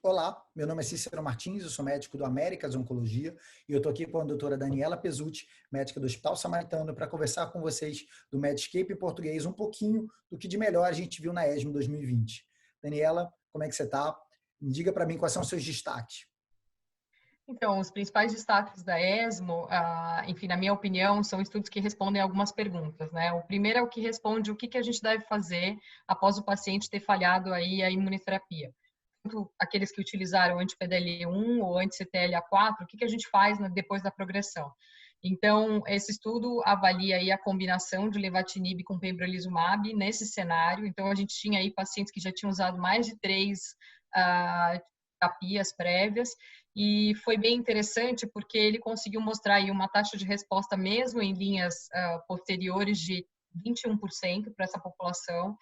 Olá, meu nome é Cícero Martins, eu sou médico do Américas Oncologia e eu estou aqui com a doutora Daniela Pesutti, médica do Hospital Samaritano, para conversar com vocês do Medscape português um pouquinho do que de melhor a gente viu na ESMO 2020. Daniela, como é que você está? Diga para mim quais são os seus destaques. Então, os principais destaques da ESMO, enfim, na minha opinião, são estudos que respondem algumas perguntas, né? O primeiro é o que responde o que a gente deve fazer após o paciente ter falhado aí a imunoterapia. Tanto aqueles que utilizaram anti-PDL1 ou anti-CTLA4, o que a gente faz depois da progressão? Então, esse estudo avalia aí a combinação de lenvatinib com pembrolizumab nesse cenário. Então, a gente tinha aí pacientes que já tinham usado mais de 3 terapias prévias, e foi bem interessante porque ele conseguiu mostrar aí uma taxa de resposta mesmo em linhas posteriores de 21% para essa população.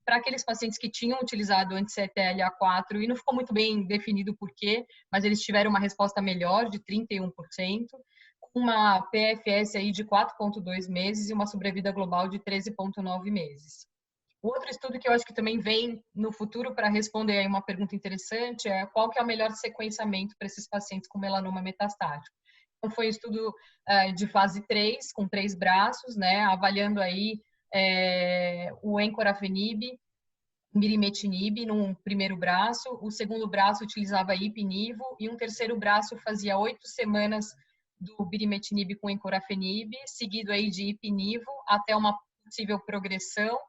Para aqueles pacientes que tinham utilizado anti-CTLA4, e não ficou muito bem definido por quê, mas eles tiveram uma resposta melhor de 31%, com uma PFS aí de 4,2 meses e uma sobrevida global de 13,9 meses. O outro estudo que eu acho que também vem no futuro para responder aí uma pergunta interessante é qual que é o melhor sequenciamento para esses pacientes com melanoma metastático. Então, foi um estudo de fase 3, com 3 braços, né, avaliando aí o encorafenib, mirimetinib num primeiro braço, o segundo braço utilizava ipinivo e um terceiro braço fazia 8 semanas do birimetinib com encorafenib, seguido aí de ipinivo até uma possível progressão,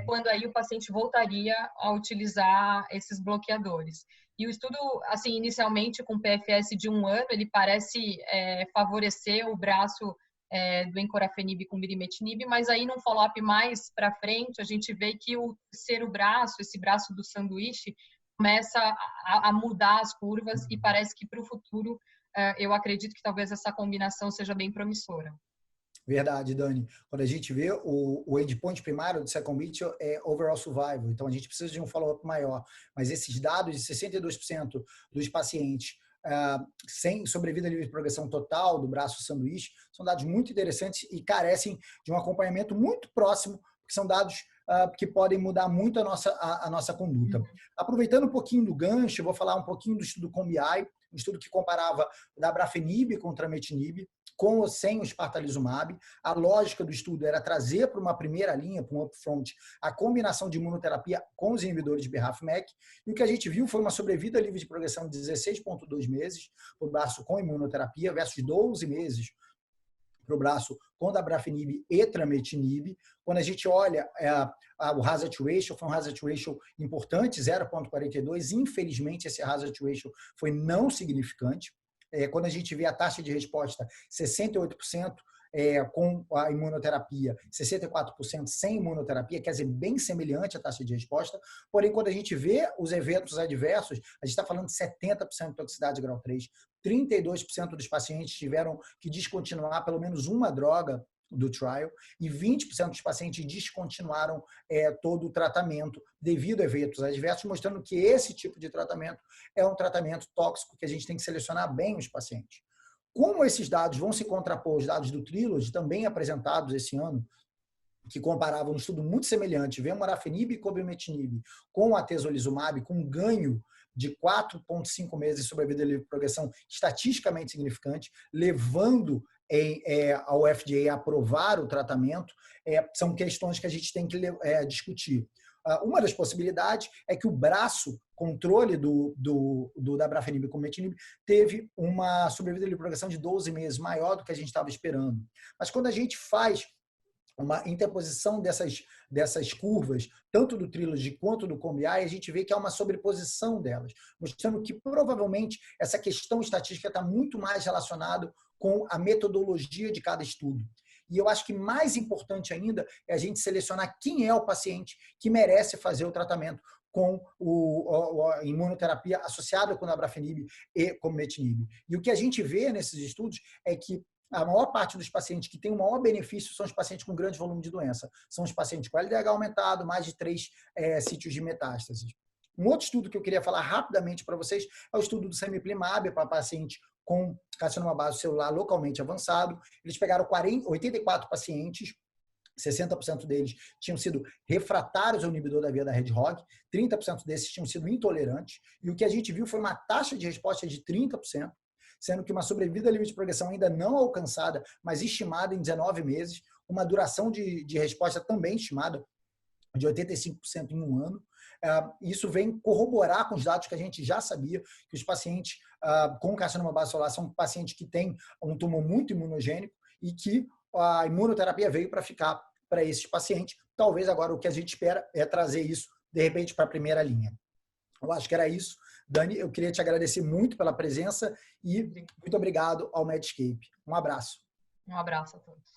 quando aí o paciente voltaria a utilizar esses bloqueadores. E o estudo, assim, inicialmente com PFS de 1 ano, ele parece favorecer o braço do encorafenib com mirimetinib, mas aí num follow-up mais para frente, a gente vê que o terceiro braço, esse braço do sanduíche, começa a mudar as curvas e parece que para o futuro, eu acredito que talvez essa combinação seja bem promissora. Verdade, Dani. Quando a gente vê o endpoint primário do Second Beat é overall survival, então a gente precisa de um follow-up maior. Mas esses dados de 62% dos pacientes sem sobrevida livre de progressão total do braço sanduíche são dados muito interessantes e carecem de um acompanhamento muito próximo, porque são dados que podem mudar muito a nossa conduta. Aproveitando um pouquinho do gancho, eu vou falar um pouquinho do estudo COMBI, um estudo que comparava o dabrafenib com o trametinib, com ou sem o espartalizumab. A lógica do estudo era trazer para uma primeira linha, para um upfront, a combinação de imunoterapia com os inibidores de BRAF/MEK. E o que a gente viu foi uma sobrevida livre de progressão de 16,2 meses para o braço com imunoterapia versus 12 meses para o braço com dabrafenib e trametinib. Quando a gente olha o hazard ratio, foi um hazard ratio importante, 0,42. Infelizmente, esse hazard ratio foi não significante. Quando a gente vê a taxa de resposta, 68% com a imunoterapia, 64% sem imunoterapia, quer dizer, bem semelhante à taxa de resposta. Porém, quando a gente vê os eventos adversos, a gente está falando de 70% de toxicidade de grau 3, 32% dos pacientes tiveram que descontinuar pelo menos uma droga do trial e 20% dos pacientes descontinuaram todo o tratamento devido a eventos adversos, mostrando que esse tipo de tratamento é um tratamento tóxico que a gente tem que selecionar bem os pacientes. Como esses dados vão se contrapor aos dados do Trilogy, também apresentados esse ano, que comparavam um estudo muito semelhante, vemurafenib e cobimetinib com atezolizumab, com um ganho de 4,5 meses de sobrevida livre de progressão estatisticamente significante, levando ao FDA a aprovar o tratamento, são questões que a gente tem que discutir. Uma das possibilidades é que o braço controle do dabrafenib com metinib teve uma sobrevida livre de progressão de 12 meses, maior do que a gente estava esperando. Mas quando a gente faz uma interposição dessas curvas, tanto do Trilogy quanto do COMBI, a gente vê que há uma sobreposição delas, mostrando que provavelmente essa questão estatística está muito mais relacionada com a metodologia de cada estudo. E eu acho que mais importante ainda é a gente selecionar quem é o paciente que merece fazer o tratamento com a imunoterapia associada com o dabrafenib e com o metinib. E o que a gente vê nesses estudos é que a maior parte dos pacientes que tem o maior benefício são os pacientes com grande volume de doença. São os pacientes com LDH aumentado, mais de 3 sítios de metástases. Um outro estudo que eu queria falar rapidamente para vocês é o estudo do cemiplimab para paciente com carcinoma base celular localmente avançado. Eles pegaram 84 pacientes 60% deles tinham sido refratários ao inibidor da via da Hedgehog, 30% desses tinham sido intolerantes, e o que a gente viu foi uma taxa de resposta de 30%, sendo que uma sobrevida limite de progressão ainda não alcançada, mas estimada em 19 meses, uma duração de resposta também estimada de 85% em um ano. Isso vem corroborar com os dados que a gente já sabia, que os pacientes com carcinoma basolar são pacientes que têm um tumor muito imunogênico e que a imunoterapia veio para ficar para esses pacientes. Talvez agora o que a gente espera é trazer isso, de repente, para a primeira linha. Eu acho que era isso. Dani, eu queria te agradecer muito pela presença e muito obrigado ao Medscape. Um abraço. Um abraço a todos.